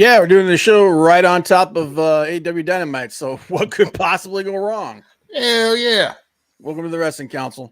Yeah, we're doing the show right on top of AW Dynamite. So what could possibly go wrong? Hell yeah. Welcome to the Wrestling Council.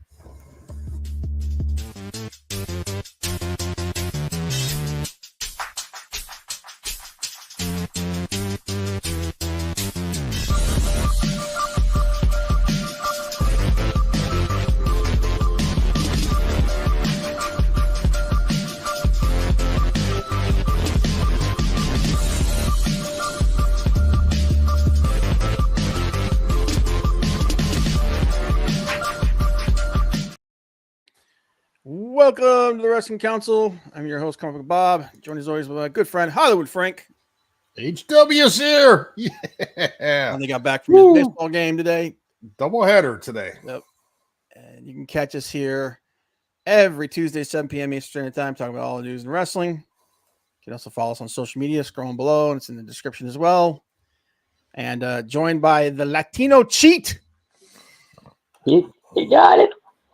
Welcome to the Wrestling Council. I'm your host, Comic Bob. Joined as always with my good friend Hollywood Frank. HW's here. Yeah. They got back from his baseball game today. Doubleheader today. Yep. And you can catch us here every Tuesday, 7 p.m. Eastern Standard Time, talking about all the news in wrestling. You can also follow us on social media, scrolling below, and it's in the description as well. And joined by the Latino Cheat. He got it.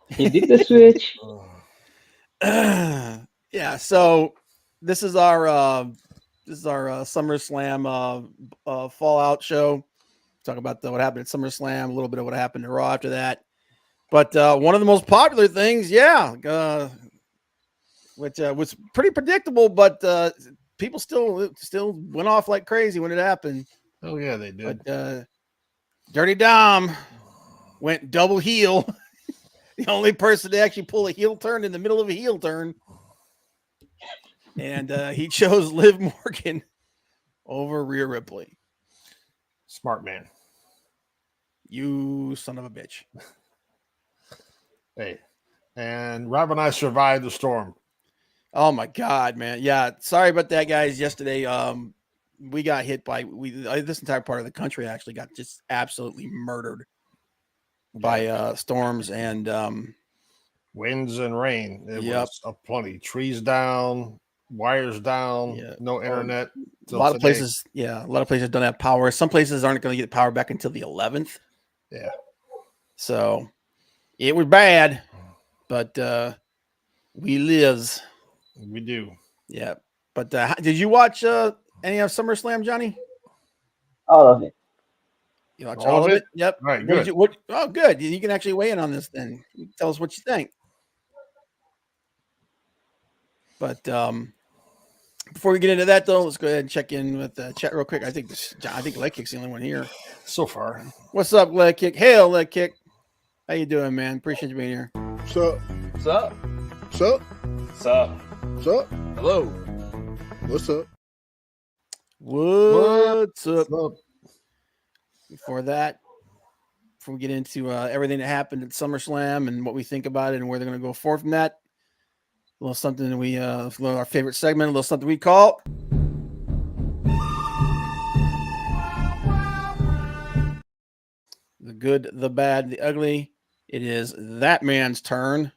He did the switch. Yeah, so this is our Summer Slam Fallout show. Talk about what happened at Summer Slam, a little bit of what happened to Raw after that. But one of the most popular things, which was pretty predictable, but people still went off like crazy when it happened. Oh yeah, they did. But Dirty Dom went double heel. The only person to actually pull a heel turn in the middle of a heel turn. And he chose Liv Morgan over Rhea Ripley. Smart man. You son of a bitch. Hey, and Rob and I survived the storm. Oh my God, man. Yeah. Sorry about that, guys. Yesterday, we got hit by this entire part of the country actually got just absolutely murdered by storms and winds and rain. It was plenty. Trees down, wires down, no internet. A lot of places don't have power. Some places aren't going to get power back until the 11th. Yeah. So it was bad, but we lives. We do. Yeah. But did you watch any of SummerSlam, Johnny? All of it. You watch all of it? Yep. All right, good. Good. You can actually weigh in on this then. Tell us what you think. But before we get into that, though, let's go ahead and check in with the chat real quick. I think Leg Kick's the only one here so far. What's up, Leg Kick? Hail, Leg Kick. How you doing, man? Appreciate you being here. What's up? What's up? What's up? What's up? What's up? Hello. What's up? What's up? Before we get into everything that happened at SummerSlam and what we think about it and where they're going to go forward from that, a little something that our favorite segment, a little something we call the good, the bad, the ugly. It is that man's turn.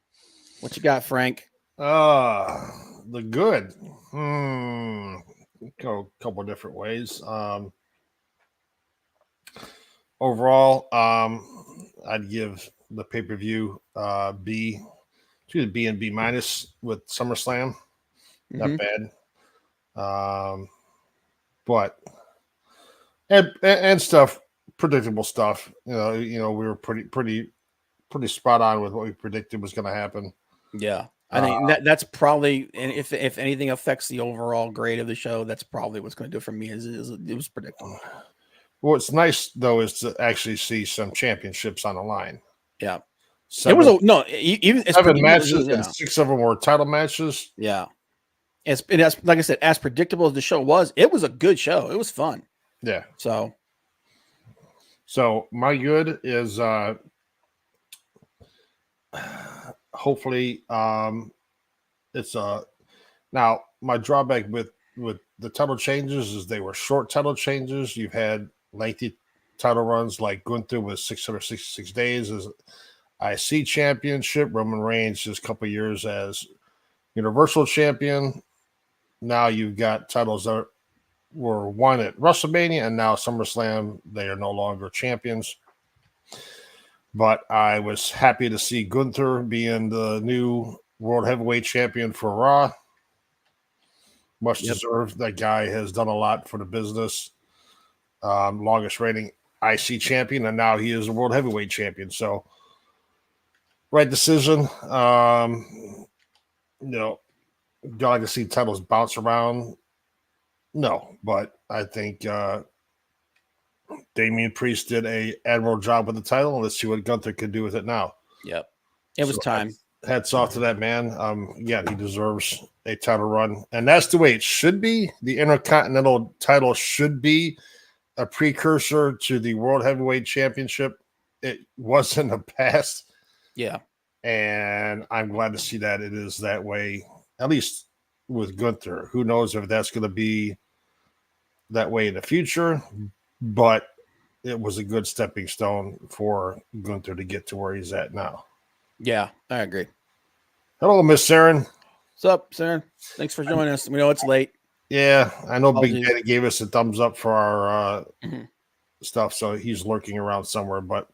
What you got, Frank? The good. Go a couple of different ways. Overall, I'd give the pay-per-view B and B minus with SummerSlam. Not bad. But and stuff, predictable stuff. You know, we were pretty spot on with what we predicted was going to happen. Yeah. I think that's probably, and if anything affects the overall grade of the show, that's probably what's going to do it for me. Is it was predictable. What's nice though is to actually see some championships on the line. Yeah, even 7 matches and 6 of them were title matches. Yeah, as like I said, as predictable as the show was, it was a good show. It was fun. Yeah. So my good is hopefully it's now my drawback with the title changes is they were short title changes. You've had lengthy title runs like Gunther was 666 days as IC championship, Roman Reigns just a couple of years as Universal champion. Now you've got titles that were won at WrestleMania and now SummerSlam. They are no longer champions. But I was happy to see Gunther being the new World Heavyweight Champion for Raw. Much Yep. deserved. That guy has done a lot for the business. Longest reigning IC champion, and now he is a world heavyweight champion. So, right decision. Do I like to see titles bounce around? No, but I think Damian Priest did a admirable job with the title. Let's see what Gunther can do with it now. Yep. It was time. Hats off to that man. Again, he deserves a title run, and that's the way it should be. The Intercontinental title should be a precursor to the World Heavyweight Championship. It was in the past. Yeah. And I'm glad to see that it is that way, at least with Gunther. Who knows if that's going to be that way in the future, but it was a good stepping stone for Gunther to get to where he's at now. Yeah, I agree. Hello, Miss Saren. What's up, Saren? Thanks for joining us. We know it's late. Yeah, I know Apologies. Big Daddy gave us a thumbs up for our stuff, so he's lurking around somewhere, but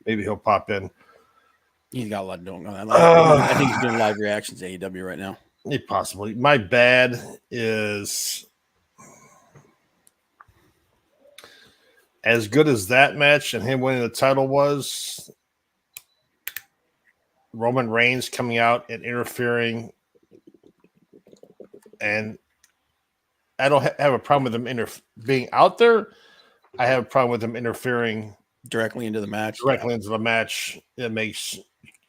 maybe he'll pop in. He's got a lot going on. I think he's doing live reactions to AEW right now. Possibly. My bad is as good as that match and him winning the title was. Roman Reigns coming out and interfering, and I don't have a problem with him being out there. I have a problem with him interfering directly into the match. Into the match. It makes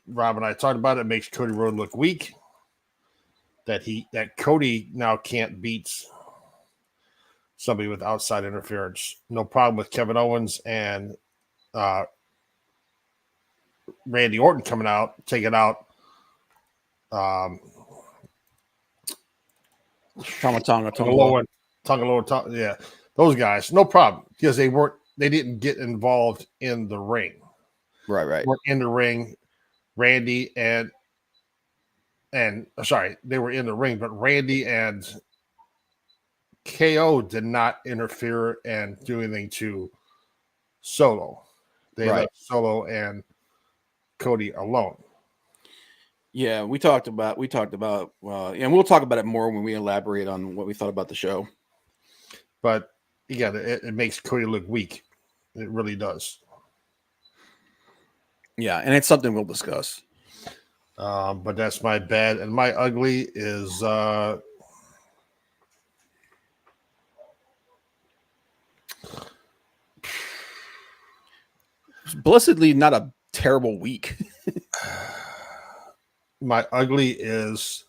Rob and I talked about it. It makes Cody Rhodes look weak. That Cody now can't beat somebody with outside interference. No problem with Kevin Owens and Randy Orton coming out, taking out Tonga. Yeah, those guys, no problem, because they didn't get involved in the ring. Right. Weren't in the ring. Randy and they were in the ring, but Randy and KO did not interfere and do anything to Solo. They left Solo and Cody alone. Yeah, we talked about and we'll talk about it more when we elaborate on what we thought about the show. But again, it makes Cody look weak. It really does. Yeah, and it's something we'll discuss. But that's my bad. And my ugly is blessedly not a terrible week. My ugly is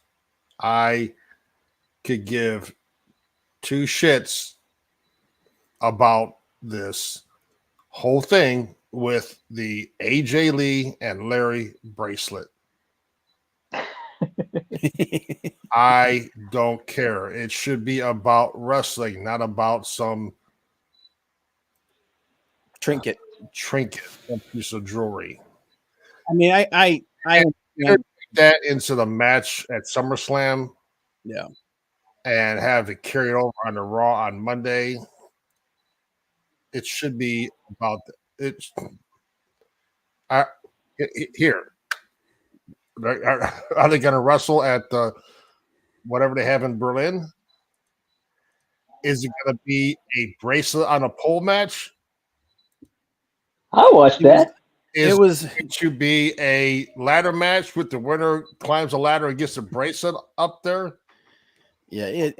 I could give two shits about this whole thing with the AJ Lee and Larry bracelet. I don't care. It should be about wrestling, not about some trinket, a piece of jewelry. I mean, I take that into the match at SummerSlam, yeah, and have it carried over on the Raw on Monday. It should be about it. Here, are they going to wrestle at the whatever they have in Berlin? Is it going to be a bracelet on a pole match? I watched that. It was going to be a ladder match with the winner climbs a ladder and gets a bracelet up there. Yeah, it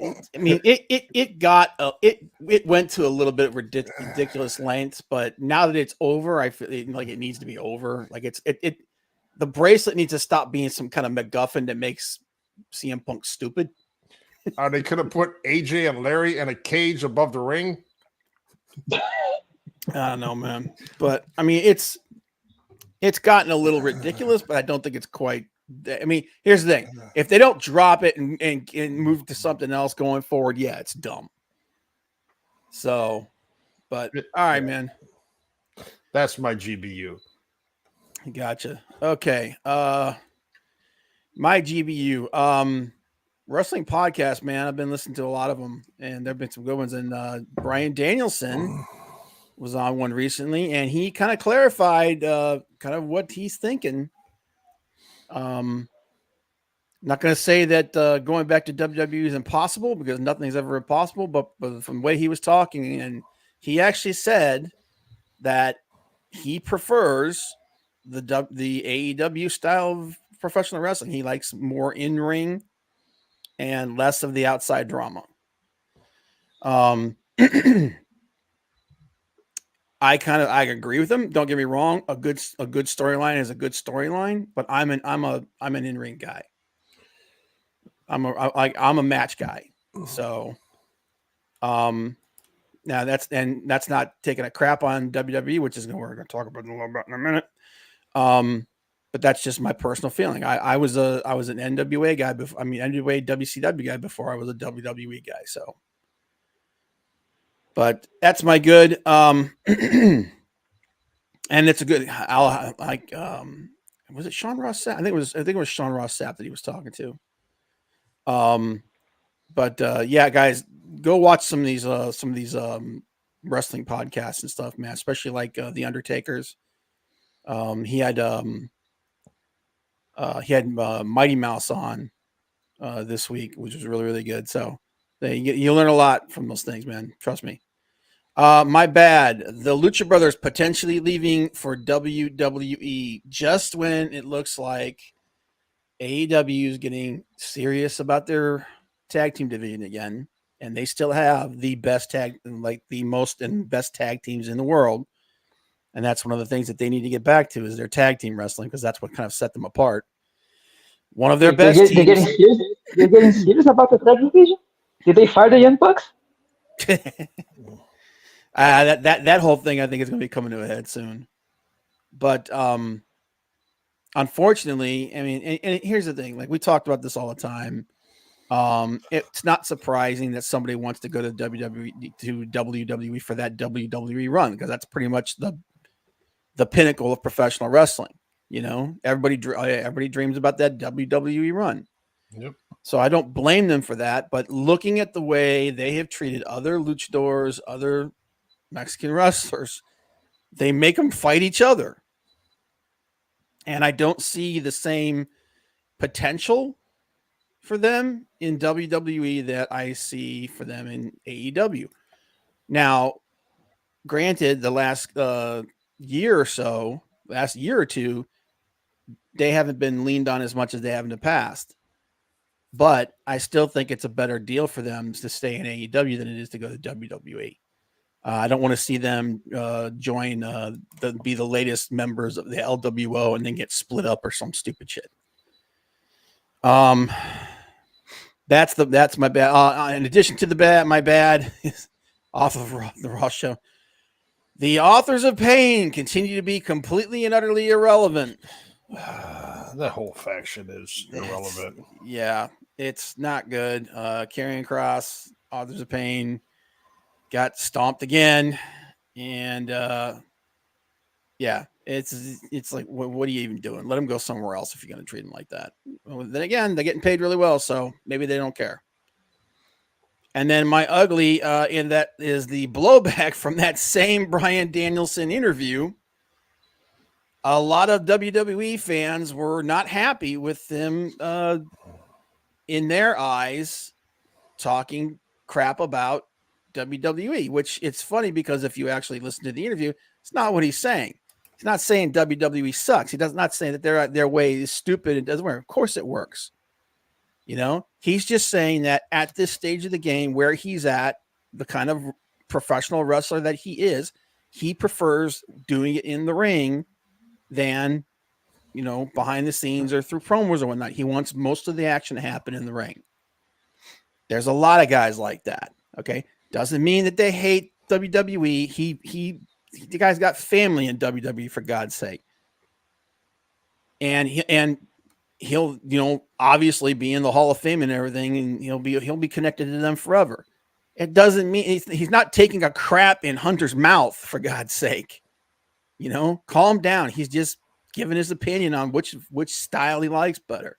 went to a little bit of ridiculous lengths, but now that it's over, I feel like it needs to be over. Like the bracelet needs to stop being some kind of MacGuffin that makes CM Punk stupid. They could have put AJ and Larry in a cage above the ring. I don't know, man, but I mean, it's gotten a little ridiculous, but I don't think it's quite. I mean, here's the thing: if they don't drop it and move to something else going forward, yeah, it's dumb. So, but all right, man. That's my GBU. Gotcha. Okay. My GBU. Wrestling podcast, man. I've been listening to a lot of them, and there've been some good ones. And Bryan Danielson was on one recently, and he kind of clarified kind of what he's thinking Not going to say that going back to WWE is impossible because nothing's ever impossible, but from the way he was talking, and he actually said that he prefers the AEW style of professional wrestling. He likes more in ring and less of the outside drama. I agree with him. Don't get me wrong. A good storyline is a good storyline, but I'm an in ring guy. I'm a match guy. So, now that's not taking a crap on WWE, which is what we're going to talk about a little bit in a minute. But that's just my personal feeling. I was an NWA guy before. I mean, NWA WCW guy before I was a WWE guy. So, but that's my good. And it's a good. Was it Sean Ross Sapp? I think it was Sean Ross Sapp that he was talking to. But yeah, guys, go watch some of these wrestling podcasts and stuff, man. Especially like the Undertaker's. He had Mighty Mouse on this week, which was really, really good. So you learn a lot from those things, man. Trust me. My bad. The Lucha Brothers potentially leaving for WWE just when it looks like AEW is getting serious about their tag team division again, and they still have the best most and best tag teams in the world. And that's one of the things that they need to get back to is their tag team wrestling, because that's what kind of set them apart. One of their best teams. They're getting serious about the tag division? Did they fire the Young Bucks? That whole thing, I think, is going to be coming to a head soon. But unfortunately, I mean, and here's the thing: like we talked about this all the time. It's not surprising that somebody wants to go to WWE for that WWE run, because that's pretty much the pinnacle of professional wrestling. You know, everybody dreams about that WWE run. Yep. So I don't blame them for that. But looking at the way they have treated other luchadors, other Mexican wrestlers, they make them fight each other. And I don't see the same potential for them in WWE that I see for them in AEW. Now, granted, the last year or two, they haven't been leaned on as much as they have in the past. But I still think it's a better deal for them to stay in AEW than it is to go to WWE. I don't want to see them join be the latest members of the LWO and then get split up or some stupid shit. That's my bad. In addition to my bad is off of the Raw show. The Authors of Pain continue to be completely and utterly irrelevant. That whole faction is irrelevant. Yeah, it's not good. Karrion Kross, Authors of Pain, got stomped again, and yeah, it's like, what are you even doing? Let them go somewhere else if you're going to treat them like that. Well, then again, they're getting paid really well, so maybe they don't care. And then my ugly in that is the blowback from that same Bryan Danielson interview. A lot of WWE fans were not happy with them, in their eyes, talking crap about WWE, which it's funny because if you actually listen to the interview, it's not what he's saying. He's not saying WWE sucks. He does not say that their way is stupid. It doesn't work. Of course it works. You know, he's just saying that at this stage of the game where he's at, the kind of professional wrestler that he is, he prefers doing it in the ring than, you know, behind the scenes or through promos or whatnot. He wants most of the action to happen in the ring. There's a lot of guys like that. Okay. Doesn't mean that they hate WWE. The guy's got family in WWE, for God's sake. And he'll, you know, obviously be in the Hall of Fame and everything, and he'll be connected to them forever. It doesn't mean he's not taking a crap in Hunter's mouth, for God's sake. You know, calm down. He's just giving his opinion on which style he likes better.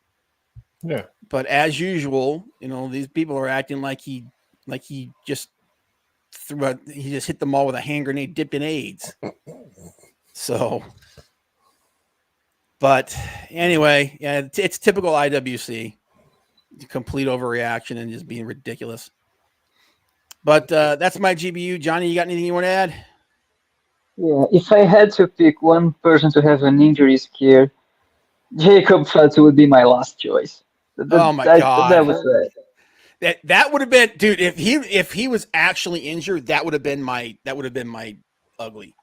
Yeah. But as usual, you know, these people are acting like he just hit them all with a hand grenade dipped in AIDS. So, but anyway, yeah, it's typical IWC. complete overreaction and just being ridiculous. But that's my GBU. Johnny, you got anything you want to add? Yeah, if I had to pick one person to have an injury scare, Jacob Fatu would be my last choice. Oh my That God. was it. That would have been, dude. If he was actually injured, that would have been my ugly.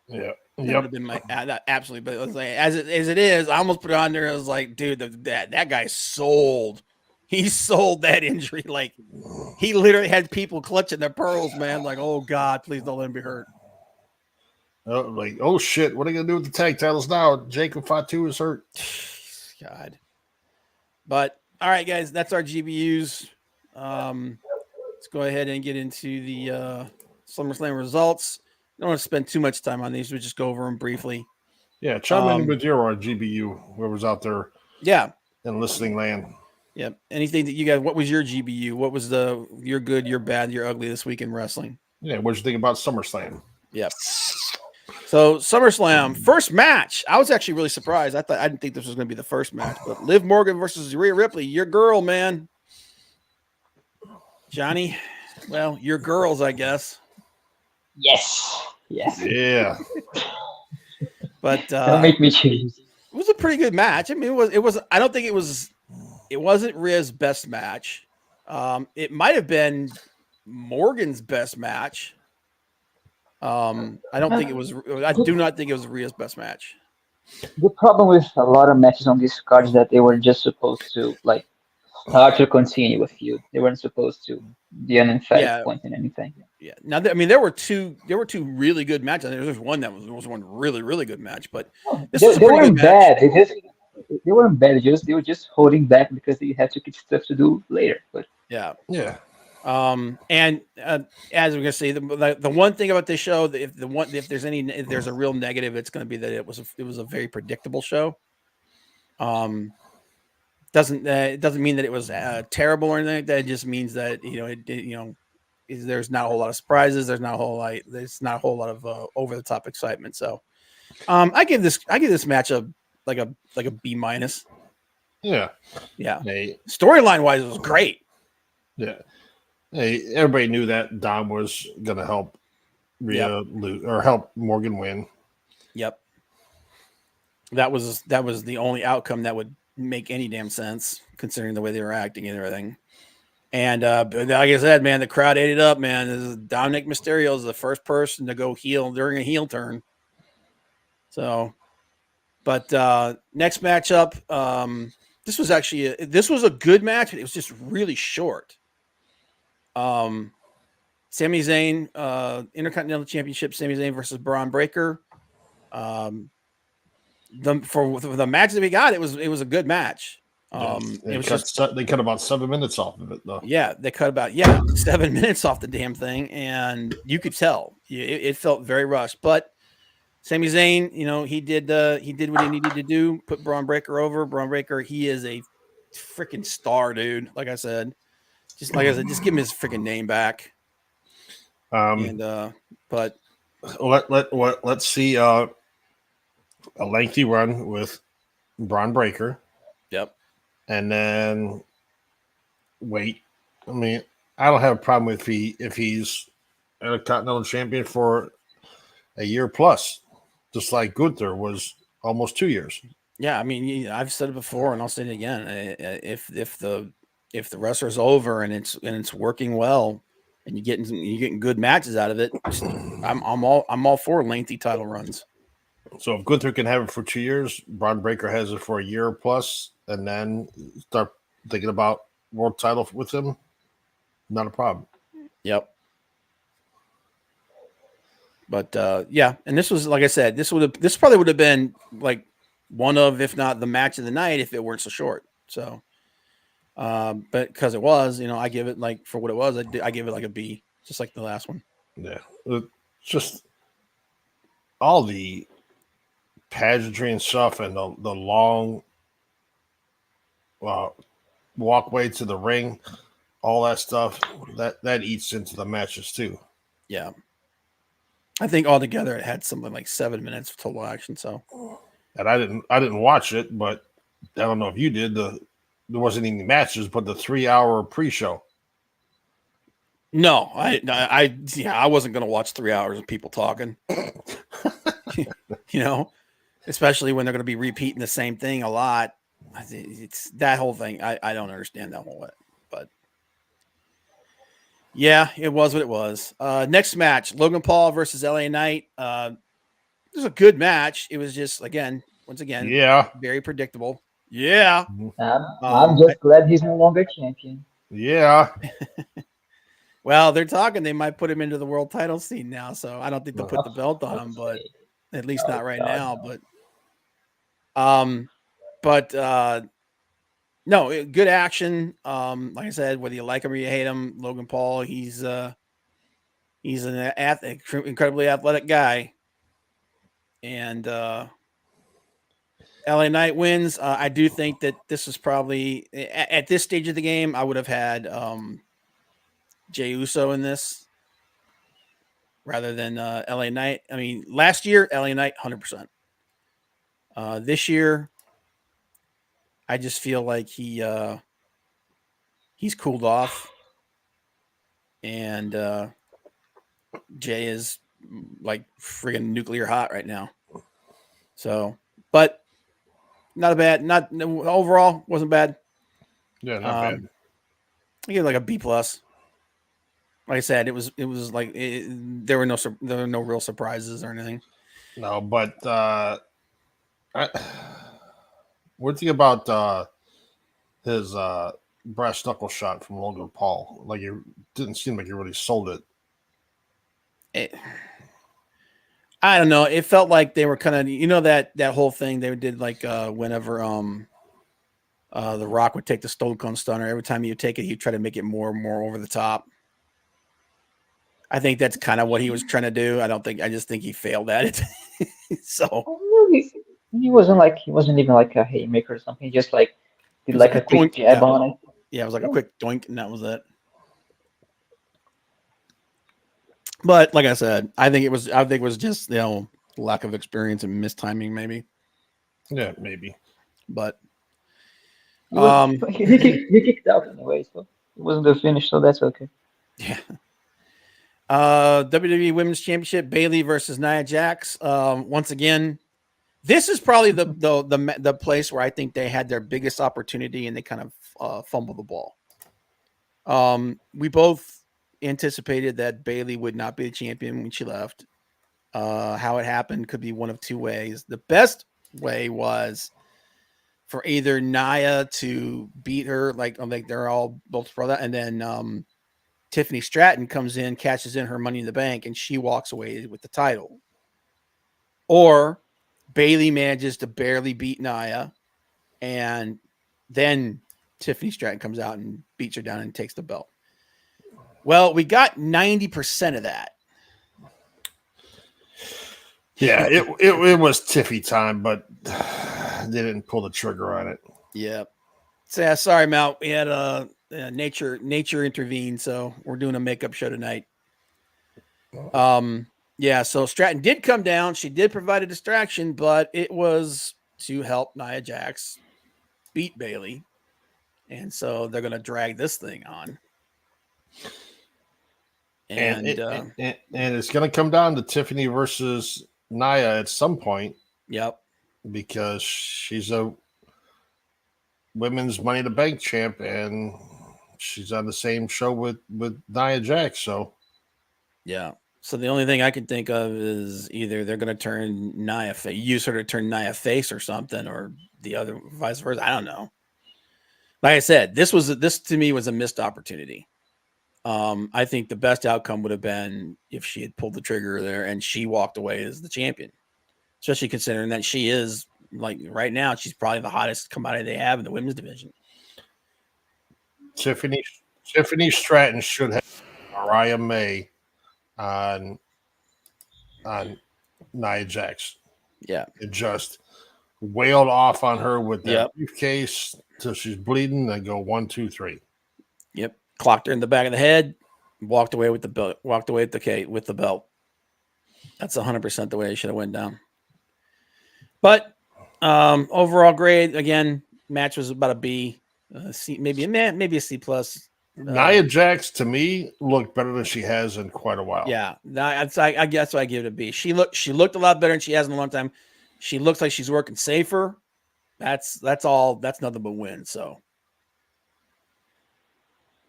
Yeah. That would have been my absolutely. But it was like as it is, I almost put it on there. I was like, dude, that guy sold. He sold that injury. Like he literally had people clutching their pearls, man. Like, oh God, please don't let him be hurt. Like, oh shit, what are you gonna do with the tag titles now? Jacob Fatu is hurt. God. But all right, guys, that's our GBUs. Let's go ahead and get into the SummerSlam results. I don't want to spend too much time on these. We'll just go over them briefly. Yeah, chime in with your GBU, whoever's out there. Yeah. In listening land. Yep. Anything that you guys, what was your GBU? What was your good, your bad, your ugly this week in wrestling? Yeah, what'd you think about SummerSlam? Yep. So SummerSlam, first match. I was actually really surprised. I didn't think this was going to be the first match, but Liv Morgan versus Rhea Ripley, your girl, man. Johnny, well, your girls, I guess. Yes. Yeah. But don't make me choose. It was a pretty good match. I mean, it was. I don't think it wasn't Rhea's best match. It might have been Morgan's best match. I don't think it was. I do not think it was Rhea's best match. The problem with a lot of matches on this card is that they were just supposed to like start to continue with feud. They weren't supposed to be an emphatic point in anything. Yeah. Now, I mean, there were two really good matches. There was one was one really, really good match, but they weren't bad. They weren't bad. They were just holding back because they had to get stuff to do later. But yeah. And as we're gonna say, the one thing about this show, if there's a real negative, it's going to be that it was a very predictable show. It doesn't mean that it was terrible or anything like that. It just means that there's not a whole lot of surprises. There's not a whole lot of over the top excitement. So, I give this match a B minus. Yeah. Hey. Storyline wise, it was great. Yeah. Hey, everybody knew that Dom was going to help Rhea lose or help Morgan win. Yep. That was the only outcome that would make any damn sense considering the way they were acting and everything. And like I said, man, the crowd ate it up, man. Dominic Mysterio is the first person to go heel during a heel turn. So, but next matchup, this was a good match. It was just really short. Sami Zayn, Intercontinental Championship, Sami Zayn versus Braun Breaker. For the match that we got, it was a good match. They cut about 7 minutes off of it, though. Yeah, they cut about 7 minutes off the damn thing, and you could tell it felt very rushed. But Sami Zayn, he did what he needed to do, put Braun Breaker over. Braun Breaker, he is a freaking star, dude. Like I said, just give him his freaking name back. But let's see a lengthy run with Braun Breaker. Yep. And then wait. I mean, I don't have a problem if he's a Continental Champion for a year plus, just like Gunther was almost 2 years. Yeah, I mean, I've said it before, and I'll say it again. If the wrestler's over and it's working well, and you're getting good matches out of it, I'm all for lengthy title runs. So if Gunther can have it for 2 years, Braun Breaker has it for a year plus, and then start thinking about world title with him, not a problem. Yep. But and this was, like I said, this probably would have been like one of, if not the match of the night, if it weren't so short. So, but because it was, I give it for what it was, I give it like a B, just like the last one. Yeah, just all the pageantry and stuff, and the long walkway to the ring, all that stuff that eats into the matches too. Yeah, I think altogether it had something like 7 minutes of total action. So, and I didn't watch it, but I don't know if you did. there wasn't any matches, but the 3-hour pre-show. No, I wasn't going to watch 3 hours of people talking. Especially when they're going to be repeating the same thing a lot. It's that whole thing. I don't understand that whole way, but yeah, it was what it was. Next match, Logan Paul versus LA Knight. It was a good match. It was just, once again, Yeah. very predictable. Yeah. I'm just glad he's no longer champion. Yeah. Well, they're talking they might put him into the world title scene now, so I don't think they'll put the belt on him, but at least not right now. But no, good action. Like I said, whether you like him or you hate him, Logan Paul, he's an incredibly athletic guy, and LA Knight wins. I do think that this is probably at this stage of the game, I would have had Jey Uso in this rather than LA Knight. I mean, last year, LA Knight, 100%. This year, I just feel like he's cooled off, and Jay is like friggin' nuclear hot right now. So, but overall wasn't bad. Yeah, not bad. I give it like a B+. Like I said, it was like there were no real surprises or anything. No, but what do you think about his brass knuckle shot from Logan Paul? Like, it didn't seem like he really sold it. I don't know. It felt like they were kind of, that whole thing they did, like whenever The Rock would take the Stone Cold Stunner. Every time he would take it, he'd try to make it more and more over the top. I think that's kind of what he was trying to do. I just think he failed at it. So he wasn't even like a haymaker or something. He just like did like a quick jab on it. Yeah, it was like a quick doink, and that was it. But like I said, I think it was just lack of experience and mistiming, maybe. Yeah, maybe. But he kicked out anyway, so it wasn't the finish, so that's okay. Yeah. WWE Women's Championship, Bayley versus Nia Jax. Once again, this is probably the place where I think they had their biggest opportunity and they kind of fumbled the ball. We both anticipated that Bayley would not be the champion when she left. How it happened could be one of two ways. The best way was for either Nia to beat her, like they're all both for that, and then Tiffany Stratton comes in, cashes in her Money in the Bank, and she walks away with the title. Or Bayley manages to barely beat Nia, and then Tiffany Stratton comes out and beats her down and takes the belt. Well, we got 90% of that. Yeah, it was Tiffy time, but they didn't pull the trigger on it. Yeah. So, sorry, Mal. We had nature intervened, so we're doing a makeup show tonight. Yeah, so Stratton did come down. She did provide a distraction, but it was to help Nia Jax beat Bayley. And so they're going to drag this thing on. And it's going to come down to Tiffany versus Nia at some point. Yep. Because she's a women's Money in the Bank champ, and she's on the same show with Nia Jax. So, yeah. So the only thing I can think of is either they're going to turn Nia use her to turn Nia face or something, or the other vice versa. I don't know. Like I said, this to me was a missed opportunity. I think the best outcome would have been if she had pulled the trigger there and she walked away as the champion, especially considering that she is, like, right now, she's probably the hottest commodity they have in the women's division. Tiffany Stratton should have Mariah May on Nia Jax. Yeah. It just wailed off on her with that briefcase till she's bleeding, then go 1, 2, 3. Yep. Clocked her in the back of the head, walked away with the belt, with the belt. That's 100% the way it should have went down. But overall grade, again, match was about a B. maybe a C plus. Nia Jax to me looked better than she has in quite a while. Yeah, I guess I give it a B. She looked a lot better than she has in a long time. She looks like she's working safer. That's all. That's nothing but win. So,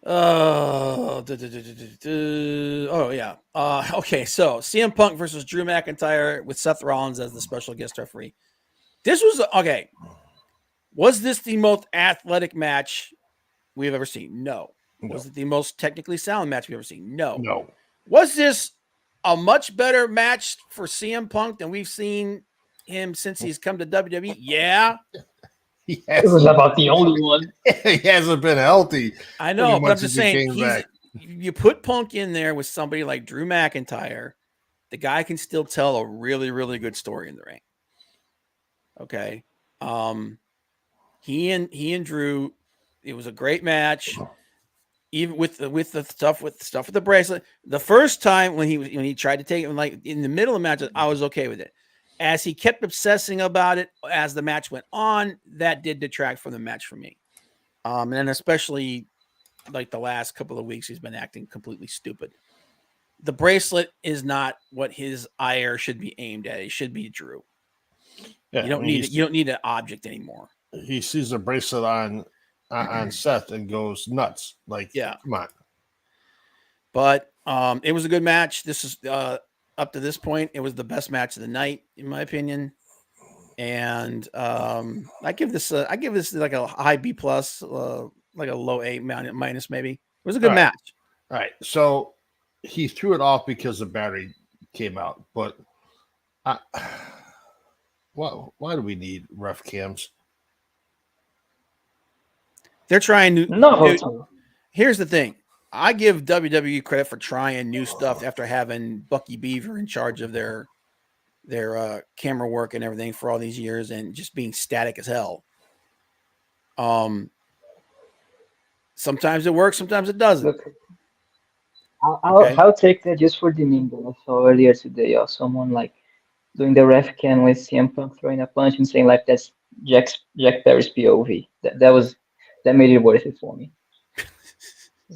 oh yeah. Okay. So CM Punk versus Drew McIntyre with Seth Rollins as the special guest referee. This was okay. Was this the most athletic match we've ever seen? No. Was it the most technically sound match we've ever seen? No. No. Was this a much better match for CM Punk than we've seen him since he's come to WWE? Yeah. It was about the only one. He hasn't been healthy. I know, but I'm just saying, you put Punk in there with somebody like Drew McIntyre, the guy can still tell a really, really good story in the ring. Okay. He and Drew, it was a great match. Even with the stuff with the bracelet, the first time when he tried to take it, like in the middle of the match, I was okay with it. As he kept obsessing about it as the match went on, that did detract from the match for me. And especially like the last couple of weeks, he's been acting completely stupid. The bracelet is not what his ire should be aimed at. It should be Drew. Yeah, you don't need an object anymore. He sees the bracelet on Seth and goes nuts. Like, yeah, come on. But it was a good match. This is up to this point, it was the best match of the night, in my opinion. And I give this like a high B plus, like a low A minus maybe. It was a good match. All right. So he threw it off because the battery came out. But why do we need ref cams? They're trying to. No. Here's the thing. I give WWE credit for trying new stuff after having Bucky Beaver in charge of their camera work and everything for all these years and just being static as hell. Sometimes it works, sometimes it doesn't. Look, I'll take that just for the meme that I saw earlier today of someone like doing the ref cam with CM Punk throwing a punch and saying like that's Jack Perry's POV. That made it worth it for me.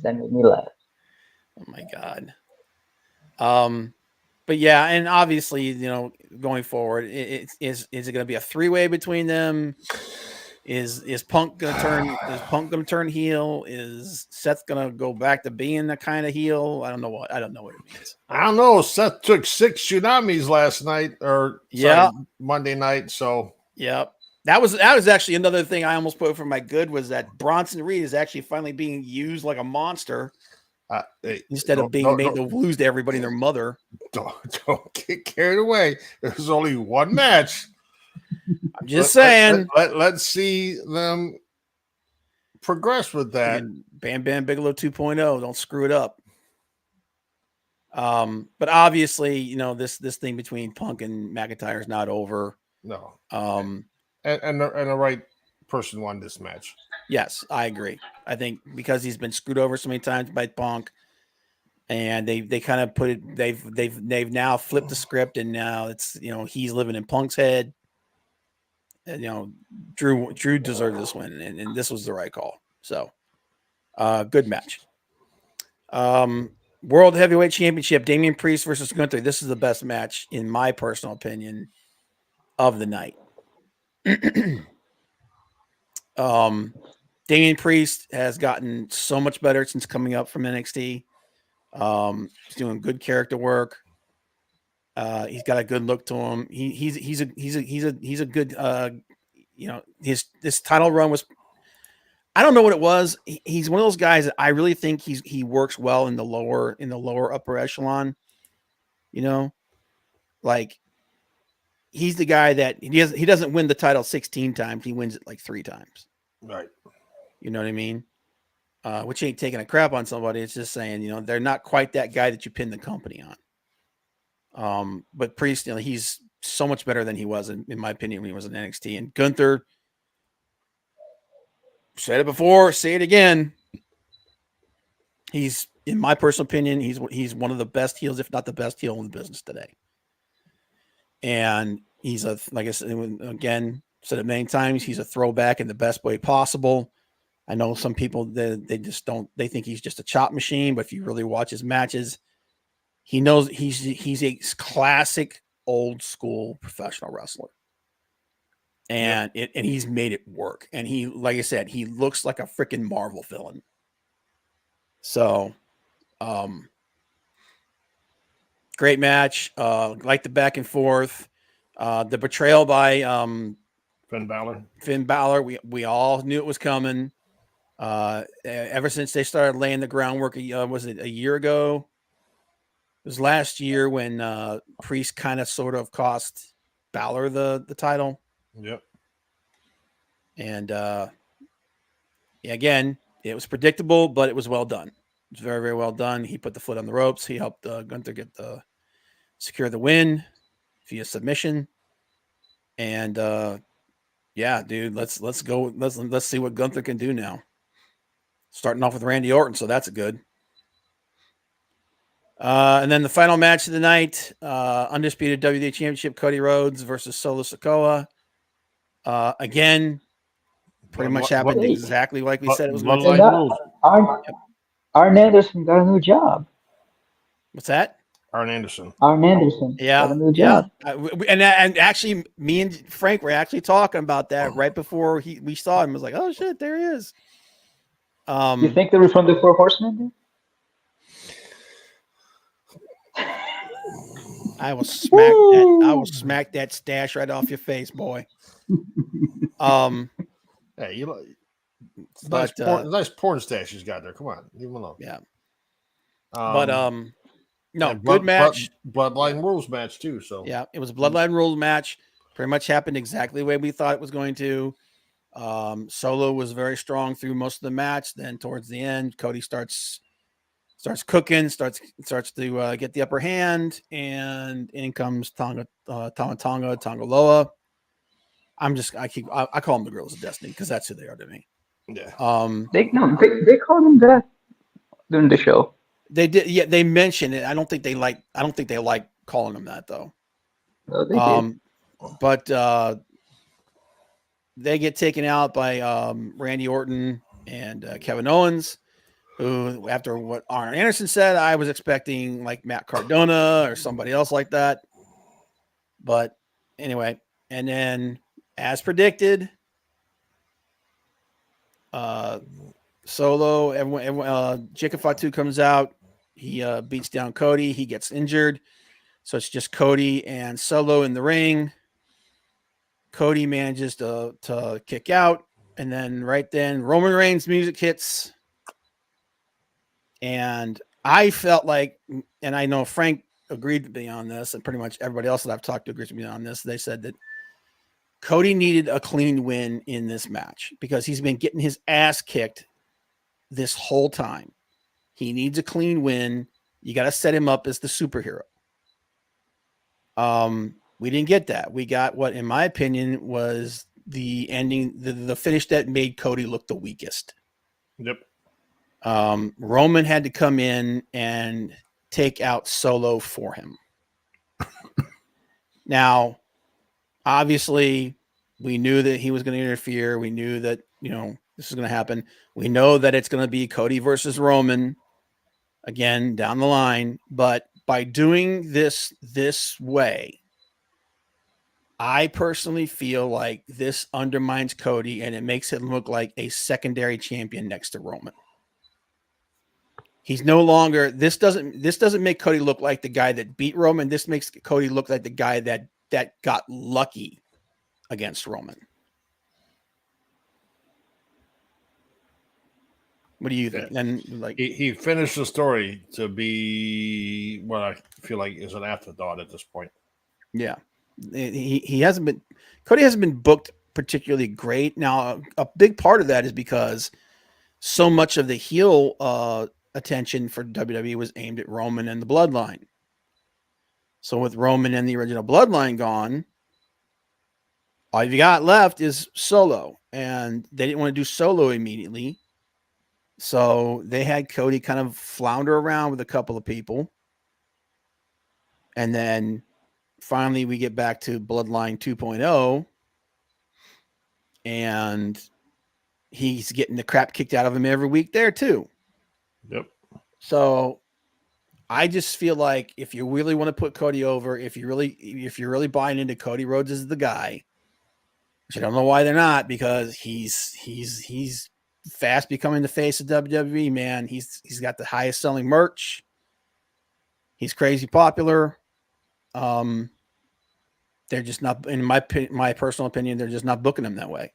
That made me laugh. Oh my God. But yeah, and obviously, going forward, is it going to be a three-way between them? Is Punk going to turn heel? Is Seth going to go back to being the kind of heel? I don't know what it means. I don't know. Seth took 6 tsunamis last night Monday night. So yeah. That was actually another thing I almost put for my good was that Bronson Reed is actually finally being used like a monster instead of being made to lose to everybody and their mother. Don't get carried away. There's only one match. I'm just saying. Let's see them progress with that. And Bam Bam Bigelow 2.0. Don't screw it up. But obviously, this thing between Punk and McIntyre is not over. No. And the right person won this match. Yes, I agree. I think because he's been screwed over so many times by Punk, and they kind of put it. They've now flipped the script, and now it's he's living in Punk's head. And, Drew deserved this win, and this was the right call. So, good match. World Heavyweight Championship: Damian Priest versus Gunther. This is the best match, in my personal opinion, of the night. Damian Priest has gotten so much better since coming up from NXT. He's doing good character work. He's got a good look to him. He's a good his title run was, I don't know what it was. He's one of those guys that I really think he works well in the lower upper echelon. Like he's the guy that he doesn't win the title 16 times. He wins it like 3 times. Right. You know what I mean? Which ain't taking a crap on somebody. It's just saying, they're not quite that guy that you pin the company on. But Priest, he's so much better than he was, in my opinion, when he was in NXT. And Gunther, said it before, say it again. He's, in my personal opinion, he's one of the best heels, if not the best heel in the business today. And like I said, again, said it many times, he's a throwback in the best way possible. I know some people they just don't. They think he's just a chop machine, but if you really watch his matches, he knows he's a classic old school professional wrestler, and and he's made it work. And he, like I said, he looks like a freaking Marvel villain. So, great match. Like the back and forth, the betrayal by Finn Balor. We all knew it was coming. Ever since they started laying the groundwork, was it a year ago? It was last year when Priest kind of sort of cost Balor the title. Yep. And again, it was predictable, but it was well done. It was very, very well done. He put the foot on the ropes. He helped Gunther secure the win via submission. And yeah, dude, let's go. Let's see what Gunther can do now. Starting off with Randy Orton, so that's good. And then the final match of the night, undisputed WWE Championship, Cody Rhodes versus Solo Sikoa. Again, pretty much happened exactly like we said it was going to. Arn Anderson got a new job. What's that? Arn Anderson. Yeah, got a new job. And actually, me and Frank were actually talking about that right before we saw him. I was like, oh shit, there he is. You think they were from the Four Horsemen? I will smack that. I will smack that stash right off your face, boy. Hey, you know, nice porn stash he's got there. Come on, leave him alone. Yeah. No, good match. Bloodline rules match too. So yeah, it was a Bloodline rules match. Pretty much happened exactly the way we thought it was going to. Solo was very strong through most of the match. Then towards the end, Cody starts cooking, starts to get the upper hand, and in comes Tonga Loa. I call them the Girls of Destiny because that's who they are to me. Yeah. They call them that during the show. They did. Yeah, they mentioned it. I don't think they like calling them that though. No, they did. But they get taken out by Randy Orton and Kevin Owens, who, after what Arn Anderson said, I was expecting like Matt Cardona or somebody else like that. But anyway, and then as predicted, Solo, everyone, Jacob Fatu comes out. He beats down Cody. He gets injured. So it's just Cody and Solo in the ring. Cody manages to kick out. And then right then, Roman Reigns' music hits. And I felt like, and I know Frank agreed with me on this, and pretty much everybody else that I've talked to agrees with me on this. They said that Cody needed a clean win in this match because he's been getting his ass kicked this whole time. He needs a clean win. You got to set him up as the superhero. We didn't get that. We got what, in my opinion, was the ending, the finish that made Cody look the weakest. Yep. Roman had to come in and take out Solo for him. Now, obviously, we knew that he was going to interfere. We knew that, this is going to happen. We know that it's going to be Cody versus Roman again down the line. But by doing this way, I personally feel like this undermines Cody and it makes him look like a secondary champion next to Roman. He's no longer, this doesn't make Cody look like the guy that beat Roman. This makes Cody look like the guy that got lucky against Roman. What do you think? Yeah. And like he finished the story to be what I feel like is an afterthought at this point. Yeah. Cody hasn't been booked particularly great. Now, a big part of that is because so much of the heel attention for WWE was aimed at Roman and the Bloodline. So with Roman and the original Bloodline gone, all you got left is Solo, and they didn't want to do Solo immediately. So they had Cody kind of flounder around with a couple of people. And then finally we get back to Bloodline 2.0, and he's getting the crap kicked out of him every week there too. Yep. So I just feel like if you really want to put Cody over, if you're really buying into Cody Rhodes as the guy, which I don't know why they're not, because he's fast becoming the face of WWE, man. He's got the highest selling merch. He's crazy popular. They're just not, in my personal opinion, they're just not booking him that way.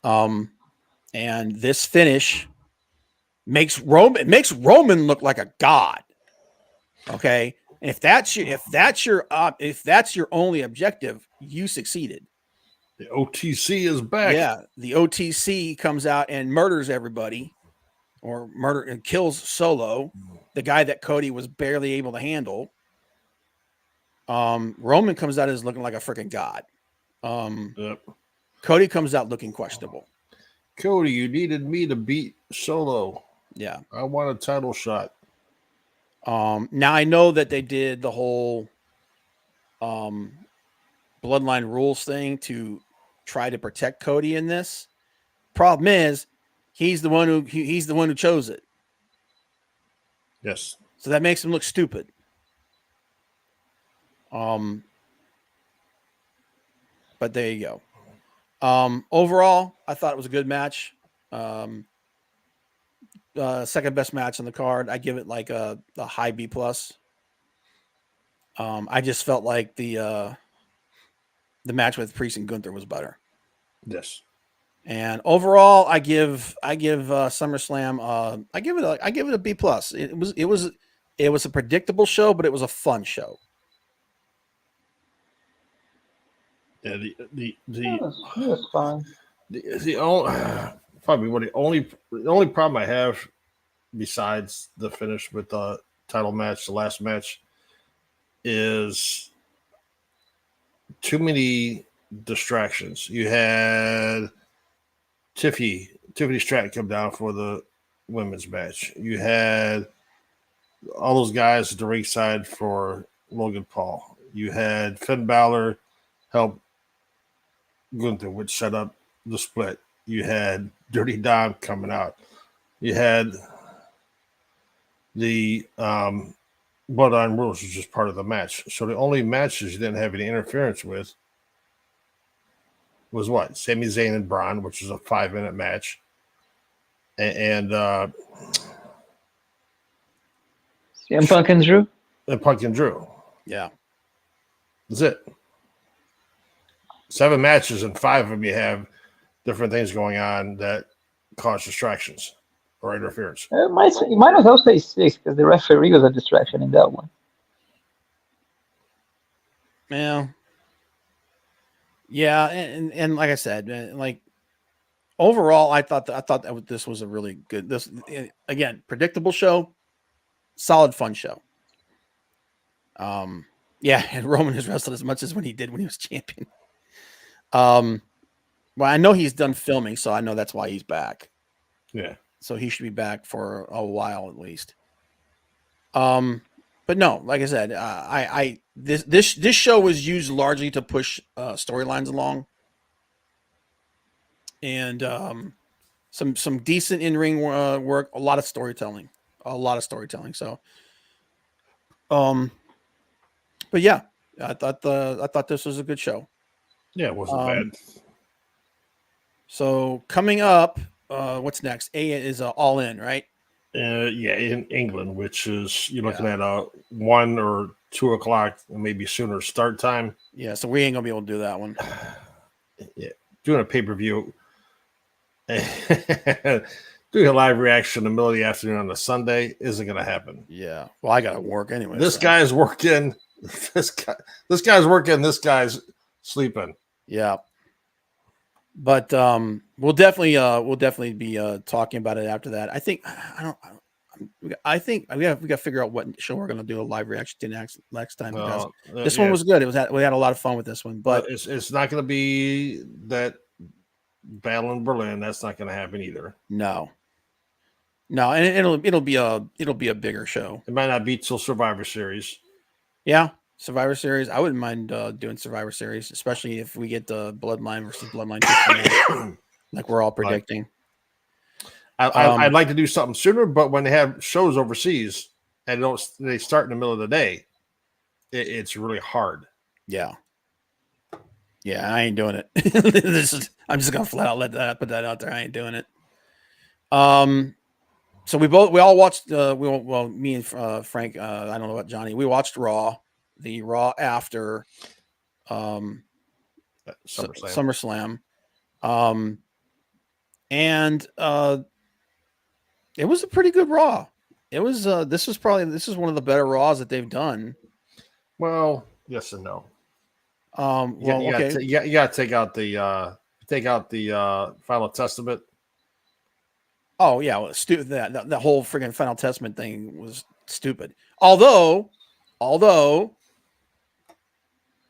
And this finish makes Roman look like a god. Okay, and if that's your only objective, you succeeded. The OTC is back. Yeah, the OTC comes out and murders everybody, or kills Solo, the guy that Cody was barely able to handle. Roman comes out as looking like a freaking god. Yep. Cody comes out looking questionable. Cody, you needed me to beat Solo. Yeah. I want a title shot. Now I know that they did the whole bloodline rules thing to try to protect Cody in this. Problem is, he's the one who chose it. Yes. So that makes him look stupid. But there you go. Overall, I thought it was a good match. Second best match on the card. I give it like a high B+. I just felt like the match with Priest and Gunther was better. Yes. And overall, I give SummerSlam. I give it a B+. It was a predictable show, but it was a fun show. Yeah. It was fine. The only problem I have, besides the finish with the title match, the last match, is too many distractions. You had Tiffany Stratton come down for the women's match. You had all those guys at the ringside for Logan Paul. You had Finn Balor help Gunther, which set up the split. You had Dirty Dom coming out. You had the Bloodline Rules, which is part of the match. So the only matches you didn't have any interference with was what? Sami Zayn and Braun, which was a 5-minute match. And CM Punk and Drew? And Punk and Drew. Yeah. That's it. 7 matches, and 5 of them you have different things going on that cause distractions or interference. You might as well say 6 because the referee was a distraction in that one. Yeah, and like I said, like overall, I thought that this was a really good. This again, predictable show, solid fun show. Yeah, and Roman has wrestled as much as when he was champion. Well, I know he's done filming, so I know that's why he's back. Yeah. So he should be back for a while at least. But no, like I said, this show was used largely to push storylines along, and some decent in-ring work, a lot of storytelling. So, but yeah, I thought this was a good show. Yeah, it wasn't bad. So coming up, what's next? Is All In, right? Yeah, in England, which is you're looking at a 1 or 2 o'clock, maybe sooner start time. Yeah, so we ain't gonna be able to do that one. Yeah, doing a pay-per-view, doing a live reaction in the middle of the afternoon on a Sunday isn't gonna happen. Yeah, well, I gotta work anyway. This guy's working. This guy's working. This guy's sleeping. Yeah. But we'll definitely be talking about it after that. I think we got to figure out what show we're gonna do a live reaction to next time. Because this one was good. We had a lot of fun with this one, but it's not gonna be that battle in Berlin. That's not gonna happen either. No, and it'll be a bigger show. It might not be till Survivor Series. Yeah. Survivor Series. I wouldn't mind doing Survivor Series, especially if we get the Bloodline versus Bloodline 2, like we're all predicting. I'd like to do something sooner, but when they have shows overseas and they start in the middle of the day, it's really hard. Yeah. Yeah, I ain't doing it. I'm just gonna flat out put that out there. I ain't doing it. So we all watched. Me and Frank. I don't know about Johnny. We watched Raw, the Raw after SummerSlam. And it was a pretty good Raw. It was. This is one of the better Raws that they've done. Well, yes and no. You got to take out the Final Testament. Oh yeah, well, that whole freaking Final Testament thing was stupid. Although,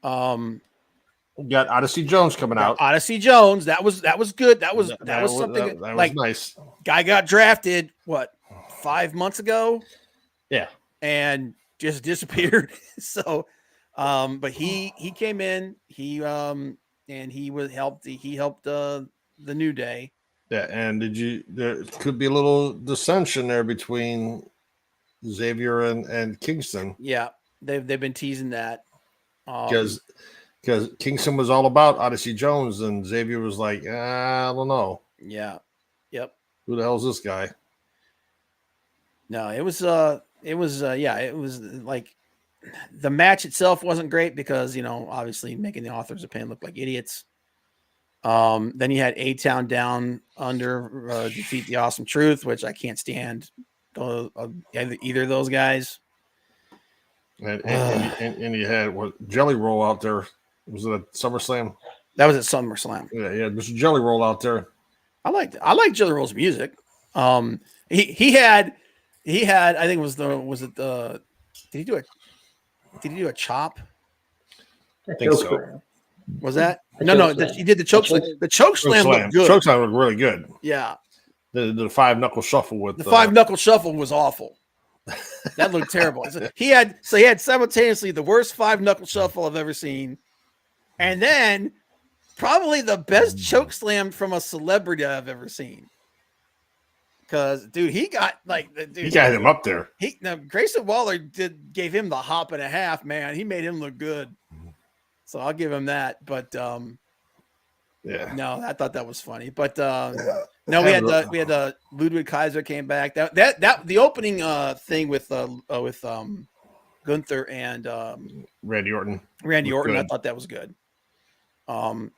we got Odyssey Jones coming out. Odyssey Jones, that was good. That was something that was nice. Guy got drafted 5 months ago. Yeah, and just disappeared. So, but he came in. He helped the New Day. Yeah, and there could be a little dissension there between Xavier and Kingston. Yeah, they've been teasing that because Kingston was all about Odyssey Jones and Xavier was like, I don't know. Yeah. Yep. Who the hell is this guy? No, it was like the match itself wasn't great because obviously making the authors of pain look like idiots. Then you had A-Town Down Under defeat the Awesome Truth, which I can't stand either of those guys. And you had Jelly Roll out there. Was it a SummerSlam? That was at SummerSlam. Yeah, Mr. Jelly Roll out there. I like Jelly Roll's music. He had I think did he do a chop? I think so. Was that? No, he did the choke slam. The choke slam looked good. Choke slam looked really good. Yeah. The 5-knuckle shuffle with the 5-knuckle shuffle was awful. That looked terrible. He had simultaneously the worst 5-knuckle shuffle I've ever seen, and then probably the best choke slam from a celebrity I've ever seen. Because he got he got him up there. Grayson Waller gave him the hop and a half. Man, he made him look good. So I'll give him that. But yeah, no, I thought that was funny. But no, we had Ludwig Kaiser came back. That the opening thing with Gunther and Randy Orton. I thought that was good. And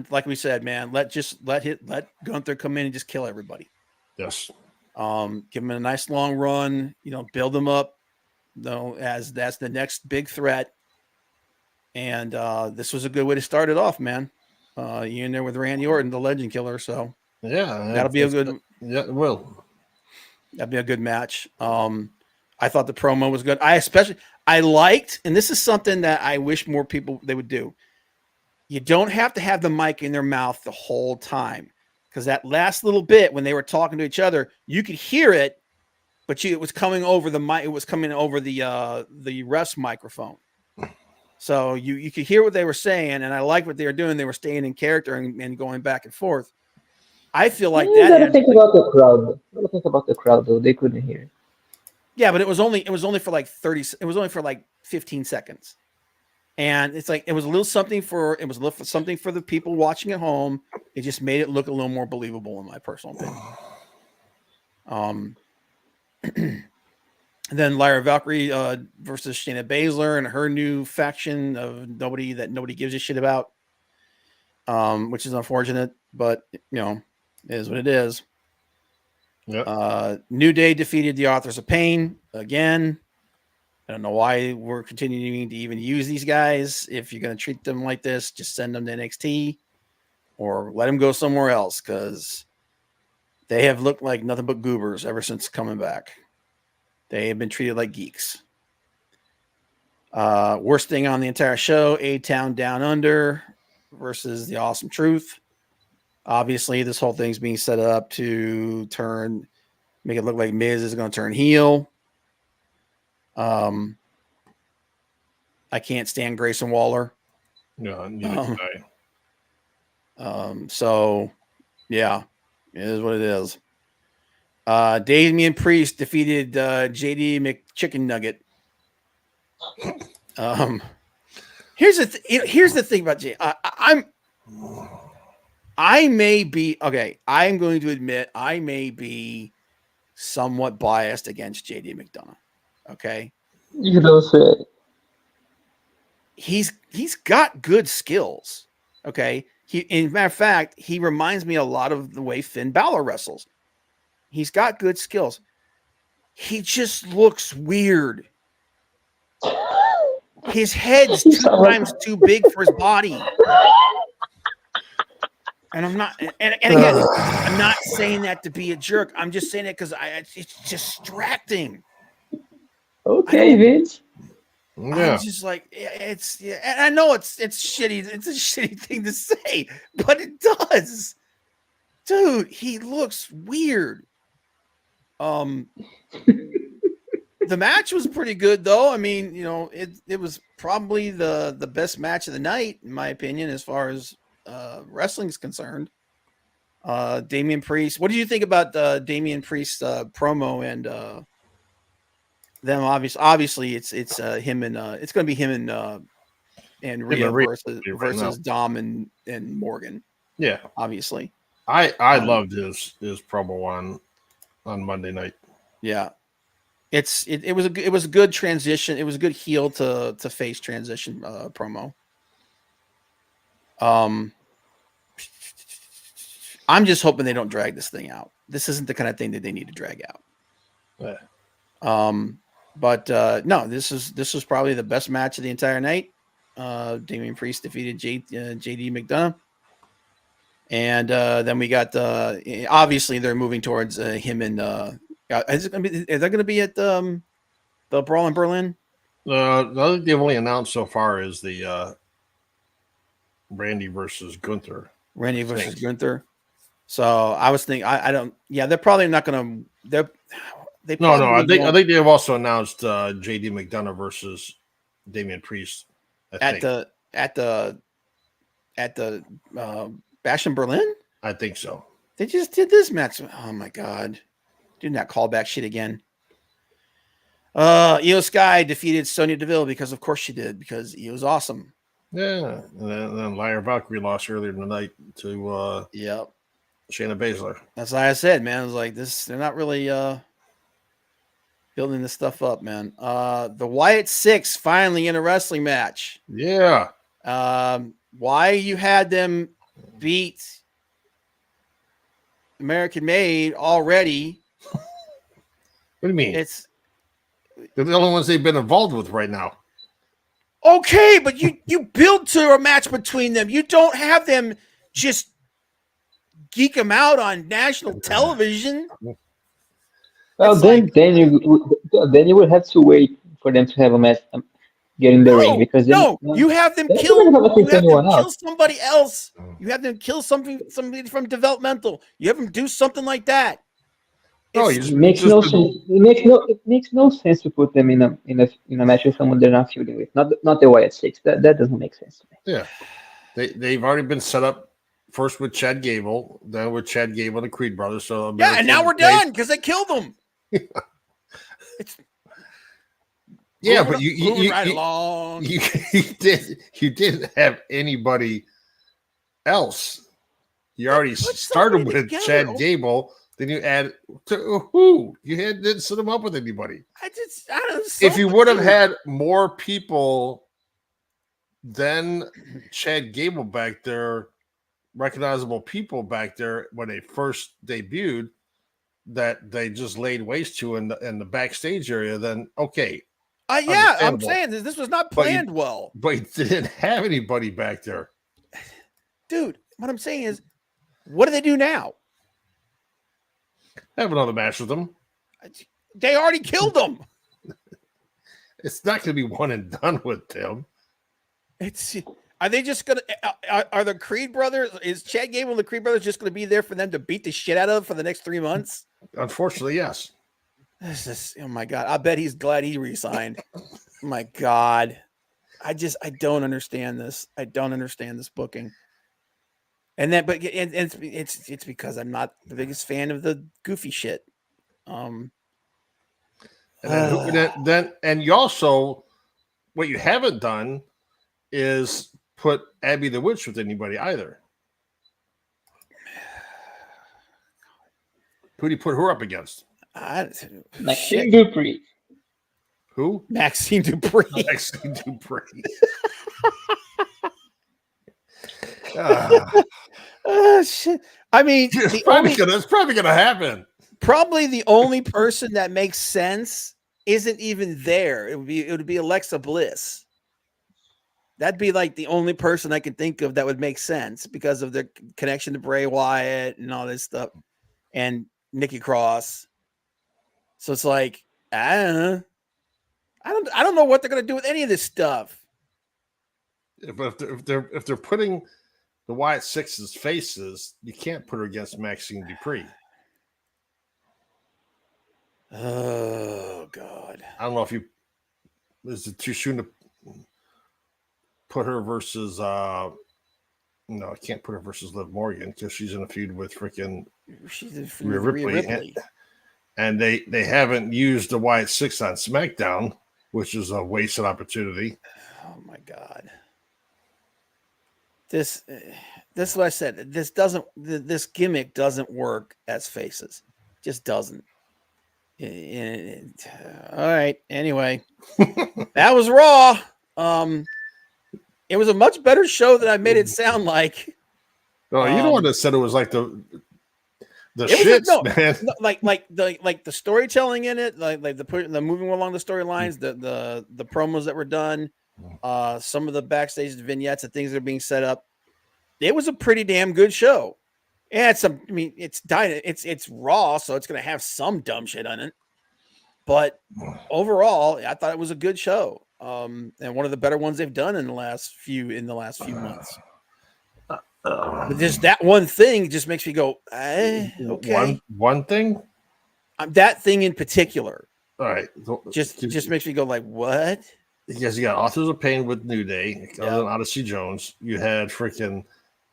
like we said, man, let Gunther come in and just kill everybody. Yes. Give him a nice long run. Build him up. As that's the next big threat. And this was a good way to start it off, man. You in there with Randy Orton, the Legend Killer. So yeah, that'll be a good. Yeah, it will. That'd be a good match. I thought the promo was good. I liked, and this is something that I wish more people they would do. You don't have to have the mic in their mouth the whole time, because that last little bit when they were talking to each other, you could hear it, but it was coming over the mic. It was coming over the ref's microphone. So you could hear what they were saying, and I like what they were doing. They were staying in character and going back and forth. I feel like you gotta think about the crowd. You gotta think about the crowd, though. They couldn't hear. Yeah, but it was only for like 30. It was only for like 15 seconds, and it's like it was a little something for the people watching at home. It just made it look a little more believable, in my personal opinion. And then Lyra Valkyrie versus Shayna Baszler and her new faction of nobody gives a shit about, which is unfortunate, but it is what it is. Yep. New Day defeated the Authors of Pain again. I don't know why we're continuing to even use these guys. If you're going to treat them like this, just send them to NXT or let them go somewhere else, because they have looked like nothing but goobers ever since coming back. They have been treated like geeks. Worst thing on the entire show, A-Town Down Under versus the Awesome Truth. Obviously, this whole thing's being set up to make it look like Miz is going to turn heel. I can't stand Grayson Waller. No, neither can So, yeah, it is what it is. Damian Priest defeated JD McChicken Nugget. Here's the thing about Jay. I may be okay. I'm going to admit I may be somewhat biased against JD McDonough. Okay, You don't say. he's got good skills. Okay, in matter of fact, he reminds me a lot of the way Finn Balor wrestles. He's got good skills. He just looks weird. His head's You 2 sound like- times too big for his body. And I'm not, and again, I'm not saying that to be a jerk. I'm just saying it because it's distracting. Okay, Vince. Yeah. I'm just like, and I know it's shitty. It's a shitty thing to say, but it does. Dude, he looks weird. The match was pretty good though. I mean, it was probably the best match of the night, in my opinion, as far as wrestling is concerned. Damian Priest. What do you think about Damian Priest's promo and them? Obviously, it's him and it's going to be him and Rhea versus Dom and Morgan. Yeah, obviously. I loved his promo on Monday night. Yeah, it was a good transition. It was a good heel to face transition promo. I'm just hoping they don't drag this thing out. This isn't the kind of thing that they need to drag out. Yeah. But no, this is probably the best match of the entire night. Damian Priest defeated JD McDonough. And then we got obviously they're moving towards him and is that going to be at the Brawl in Berlin? The other thing they've only announced so far is the Randy versus Gunther. Randy versus Gunther. So I was thinking, I don't. Yeah, they're probably not going to. I think they've also announced JD McDonough versus Damian Priest at the Bash in Berlin. I think so. They just did this match. Oh my god! Do not call back shit again. Io Sky defeated Sonya Deville because of course she did, because Io's awesome. Yeah, and then Lyra Valkyrie lost earlier in the night to yep. Shayna Baszler. That's why I said, man, I was like, this. They're not really building this stuff up, man. The Wyatt Six finally in a wrestling match. Yeah. Why you had them beat American Made already? What do you mean? They're the only ones they've been involved with right now. Okay, but you build to a match between them. You don't have them just geek them out on national television. Well, then you would have to wait for them to have a match, get in the ring, because you have them kill somebody else. You have them kill somebody from developmental. You have them do something like that. It makes no sense. It makes no sense to put them in a match with someone they're not feuding with. Not the Wyatt Six. That doesn't make sense to me. Yeah, they've already been set up first with Chad Gable, then with Chad Gable and the Creed brothers. So and now we're done because they killed them. But you didn't have anybody else. You already started with Chad Gable. Then you add to who? You didn't set them up with anybody. If you would have had more people than Chad Gable back there, recognizable people back there when they first debuted, that they just laid waste to in the backstage area, then okay. I'm saying this was not planned well. But you didn't have anybody back there. Dude, what I'm saying is, what do they do now? Have another match with them. They already killed them. It's not going to be one and done with them. Are they just going to? Are the Creed brothers? Is Chad Gable and the Creed brothers just going to be there for them to beat the shit out of for the next 3 months? Unfortunately, yes. Oh my god! I bet he's glad he resigned. Oh my god, I don't understand this. I don't understand this booking. And it's because I'm not the biggest fan of the goofy shit. And then you also, what you haven't done is put Abby the Witch with anybody either. Who do you put her up against? Maxine Dupree. Who? Maxine Dupree. Maxine Dupree. Shit. I mean, it's probably gonna happen. Probably the only person that makes sense isn't even there. It would be Alexa Bliss. That'd be like the only person I can think of that would make sense because of their connection to Bray Wyatt and all this stuff, and Nikki Cross. So it's like I don't know what they're gonna do with any of this stuff. Yeah, but if they're putting the Wyatt Six's faces, you can't put her against Maxine Dupree. Oh God! I don't know if is it too soon to put her versus no, I can't put her versus Liv Morgan because she's in a feud with freaking Rhea Ripley. And they haven't used the Wyatt Six on SmackDown, which is a wasted opportunity. Oh my God. This is what I said. This gimmick doesn't work as faces. Just doesn't. All right. Anyway, that was Raw. It was a much better show than I made it sound like. No, you the one that said it was like the shits, man. Like the storytelling in it, like the moving along the storylines, the promos that were done, some of the backstage vignettes and things that are being set up. It was a pretty damn good show. Yeah, it's Raw, so it's gonna have some dumb shit on it. But overall, I thought it was a good show. And one of the better ones they've done in the last few months. But just that one thing just makes me go, okay. One thing? That thing in particular. All right. Just makes me go like, what? Because you got Authors of Pain with New Day, Odyssey Jones. You had freaking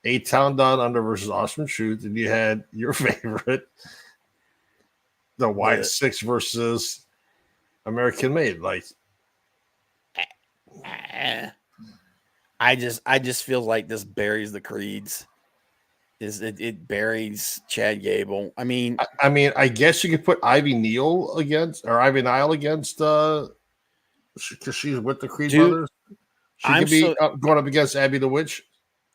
A-Town Down Under versus Awesome Truth, and you had your favorite, the Wyatt Six versus American Made. Like, I just feel like this buries the Creeds. It buries Chad Gable. I mean, I guess you could put Ivy Nile against because she's with the Creed brothers. She could be going up against Abby the Witch.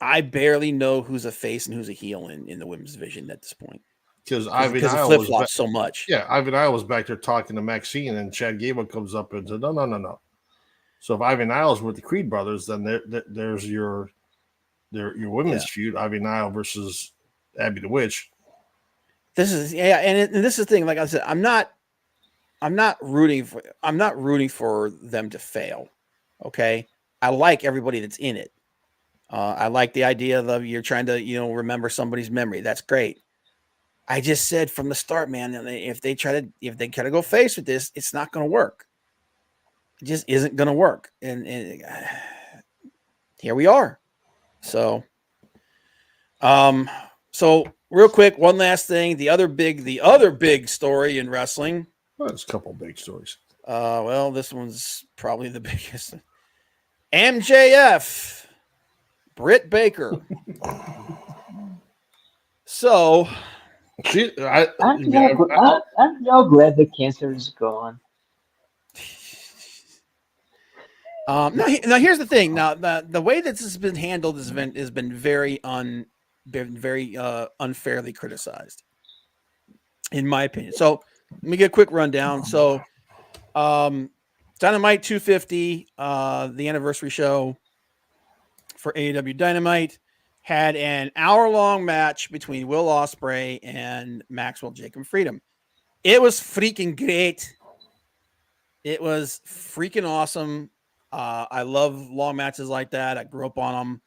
I barely know who's a face and who's a heel in the women's division at this point. Because Ivy Nile flip flops so much. Yeah, Ivy Nile was back there talking to Maxine, and Chad Gable comes up and said, No. So if Ivy Nile's with the Creed brothers, then there's your women's feud, Ivy Nile versus Abby the Witch. This is and this is the thing. Like I said, I'm not rooting for them to fail. Okay, I like everybody that's in it. I like the idea of you're trying to remember somebody's memory. That's great. I just said from the start, man, if they try to go face with this, it's not going to work. It just isn't going to work. And here we are. So real quick, one last thing. The other big story in wrestling. Well, there's a couple big stories. Well, this one's probably the biggest. MJF, Britt Baker. So I'm now glad the cancer is gone. Now here's the thing. Now the way that this has been handled has been very unfairly criticized, in my opinion. So let me get a quick rundown. So Dynamite 250, the anniversary show for AEW Dynamite, had an hour-long match between Will Ospreay and Maxwell Jacob Freedom. It was freaking great. It was freaking awesome. I love long matches like that. I grew up on them.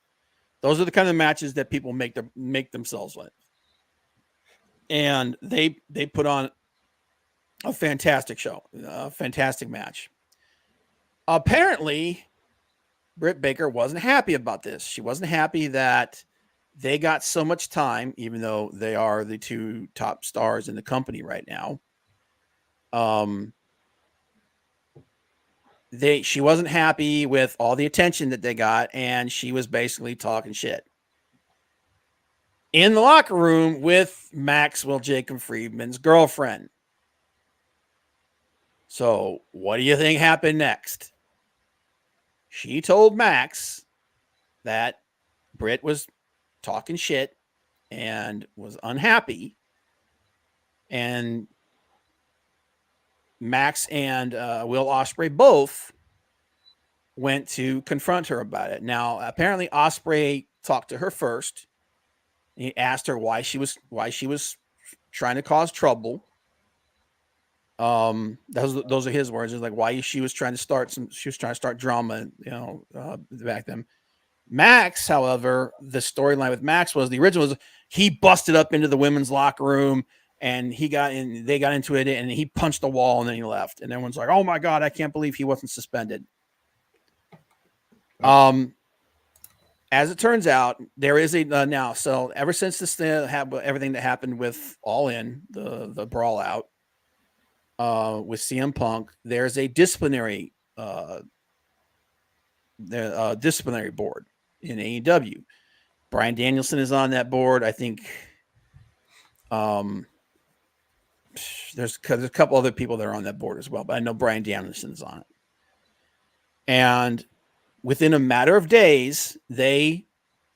Those are the kind of matches that people make themselves with. And they put on a fantastic show, a fantastic match. Apparently, Britt Baker wasn't happy about this. She wasn't happy that they got so much time, even though they are the two top stars in the company right now. She wasn't happy with all the attention that they got, and she was basically talking shit in the locker room with Maxwell Jacob Friedman's girlfriend. So what do you think happened next? She told Max that Britt was talking shit and was unhappy, and Max and Will Ospreay both went to confront her about it. Now, apparently, Ospreay talked to her first. He asked her why she was trying to cause trouble. Those are his words. It's like why she was trying to start drama. Back then. Max, however, the storyline with Max was the original was he busted up into the women's locker room. And they got into it, and he punched the wall, and then he left. And everyone's like, "Oh my god, I can't believe he wasn't suspended." As it turns out, there is a now. So ever since this everything that happened with All In, the brawl out with CM Punk, there's a disciplinary disciplinary board in AEW. Bryan Danielson is on that board. I think. There's a couple other people that are on that board as well, but I know Bryan Danielson's on it. And within a matter of days, they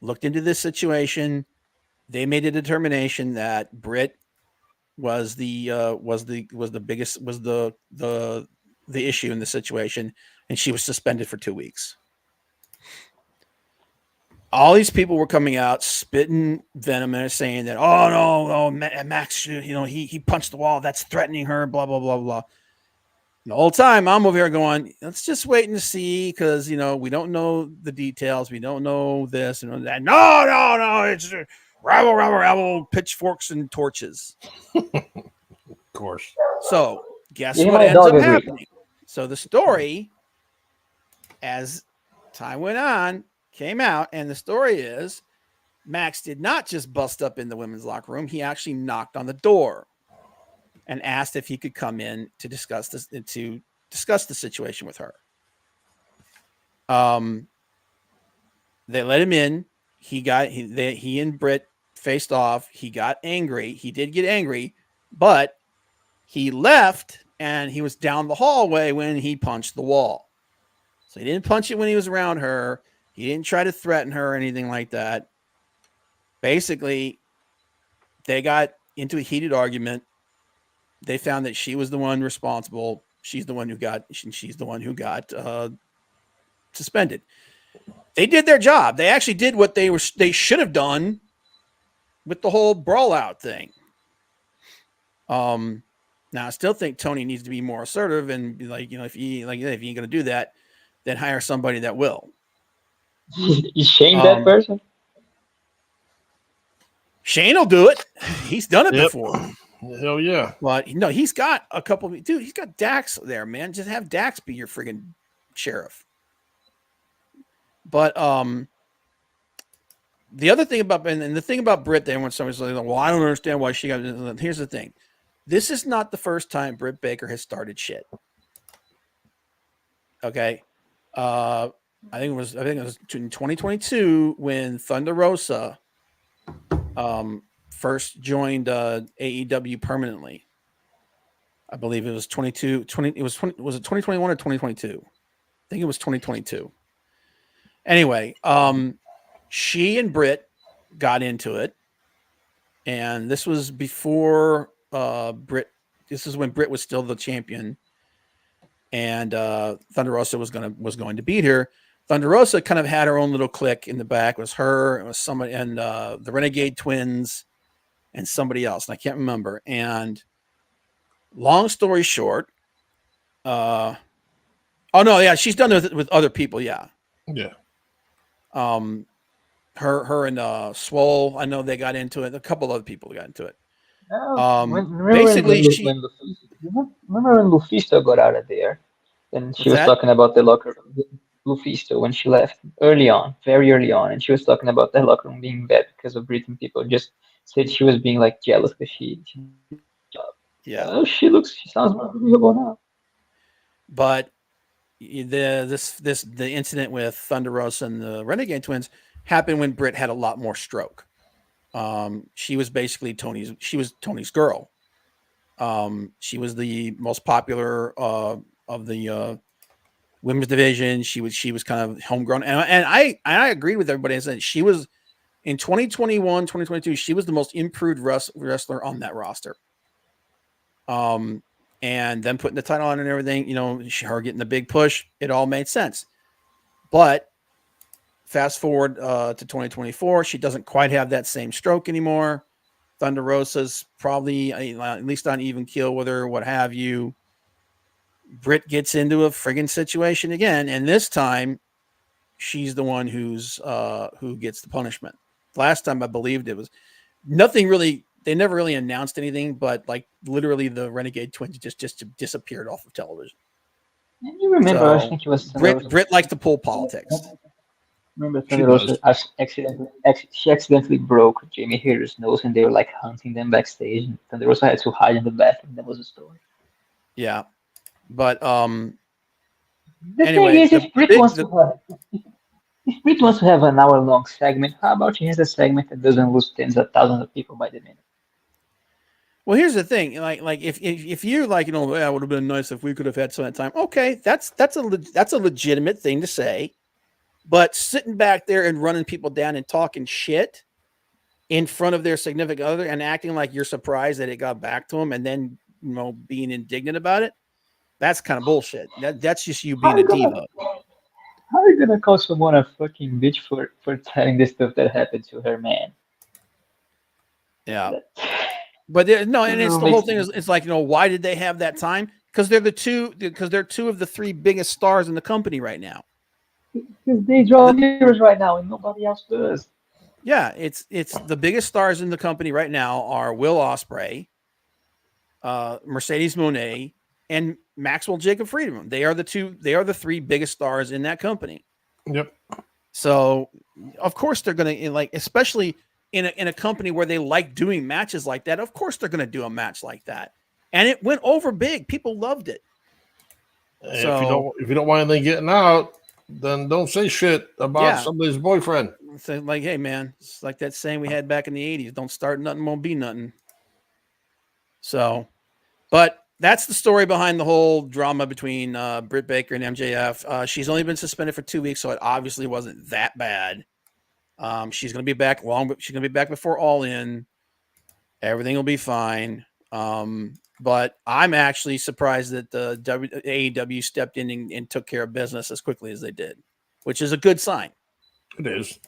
looked into this situation. They made a determination that Britt was the issue in the situation, and she was suspended for 2 weeks. All these people were coming out spitting venom and saying that, oh no, Max, he punched the wall. That's threatening her. Blah blah blah blah. And the whole time I'm over here going, let's just wait and see because we don't know the details. We don't know this and that. No, it's rabble, pitchforks and torches. Of course. So guess what ends up happening? So the story, as time went on, came out, and the story is Max did not just bust up in the women's locker room. He actually knocked on the door and asked if he could come in to discuss the situation with her. They let him in. He and Britt faced off. He got angry. He did get angry, but he left and he was down the hallway when he punched the wall. So he didn't punch it when he was around her. He didn't try to threaten her or anything like that. Basically, they got into a heated argument. They found that she was the one responsible. She's the one who got suspended. They did their job. They actually did what they should have done with the whole brawl out thing. Now I still think Tony needs to be more assertive and be like, if you ain't going to do that, then hire somebody that will. Is Shane that person? Shane will do it. He's done it before. Hell yeah. But no, he's got a couple of he's got Dax there, man. Just have Dax be your friggin' sheriff. But the other thing about the thing about Britt, then when somebody's like, well, I don't understand why she got. Here's the thing. This is not the first time Britt Baker has started shit. Okay. I think it was in 2022 when Thunder Rosa first joined AEW permanently. I believe it was 20 was it 2021 or 2022? I think it was 2022. Anyway, she and Britt got into it, and this was before Britt. This is when Britt was still the champion, and Thunder Rosa was going to beat her. Thunder Rosa kind of had her own little clique in the back. It was her, it was somebody, and the Renegade Twins, and somebody else, and I can't remember. And long story short, oh no, yeah, she's done it with other people, yeah. Yeah. Her and Swole, I know they got into it. A couple other people got into it. Basically, remember when Lufisto got out of there, and she was talking about the locker room. Lufisto, when she left very early on, and she was talking about the locker room being bad because of Britain. People just said she was being like jealous because she Yeah. She sounds more believable now. But the incident with Thunder Rosa and the Renegade Twins happened when Britt had a lot more stroke. She was basically Tony's girl. She was the most popular of the women's division. She was kind of homegrown, and I agreed with everybody and said she was in 2021, 2022. She was the most improved wrestler on that roster. And then putting the title on and everything, her getting the big push, it all made sense. But fast forward to 2024, she doesn't quite have that same stroke anymore. Thunder Rosa's probably at least on even keel with her, what have you. Britt gets into a friggin' situation again, and this time she's the one who gets the punishment. Last time I believed it was nothing really. They never really announced anything, but like literally the Renegade Twins just disappeared off of television. And you remember, I think it was Britt likes to pull politics. Remember Thunder Rosa she accidentally broke Jamie Hayter's nose, and they were like hunting them backstage, and Thunder Rosa had to hide in the bathroom. That was the story. Yeah, but The anyway, thing is, if Britt wants to have an hour-long segment, how about she has a segment that doesn't lose tens of thousands of people by the minute? Well, here's the thing, like if you're like, it would have been nice if we could have had some of that time. Okay, that's a legitimate thing to say, but sitting back there and running people down and talking shit in front of their significant other and acting like you're surprised that it got back to them, and then being indignant about it, that's kind of bullshit. That's just you being a diva. How are you gonna call someone a fucking bitch for telling the stuff that happened to her man? Yeah. But no, and it's the whole thing is it's like, why did they have that time? Because they're two of the three biggest stars in the company right now. Because they draw viewers right now and nobody else does. Yeah, it's the biggest stars in the company right now are Will Ospreay, Mercedes Moné, and Maxwell Jacob Friedman. They are the three biggest stars in that company. Yep. So of course they're gonna especially in a company where they like doing matches like that, of course they're going to do a match like that. And it went over big. People loved it. So if you don't want anything getting out, then don't say shit about somebody's boyfriend. Say like, hey man, it's like that saying we had back in the 80s, don't start nothing, won't be nothing. So, but that's the story behind the whole drama between Britt Baker and MJF. She's only been suspended for 2 weeks, so it obviously wasn't that bad. She's going to be back she's going to be back before All In. Everything will be fine. But I'm actually surprised that the AEW stepped in and took care of business as quickly as they did, which is a good sign. It is.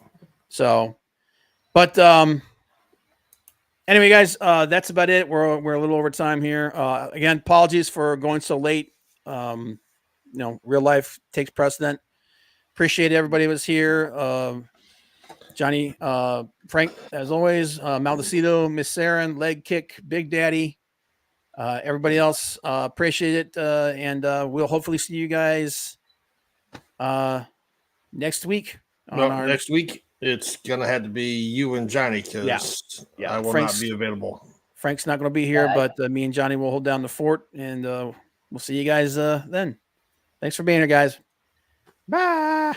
So, but anyway, guys, that's about it. We're a little over time here. Again, apologies for going so late. Real life takes precedent. Appreciate everybody who was here. Johnny, Frank, as always, Maldacito, Miss Saren, Leg Kick, Big Daddy, everybody else, appreciate it. And we'll hopefully see you guys next week. Next week, it's going to have to be you and Johnny because I will not be available. Frank's not going to be here, but me and Johnny will hold down the fort, and we'll see you guys then. Thanks for being here, guys. Bye.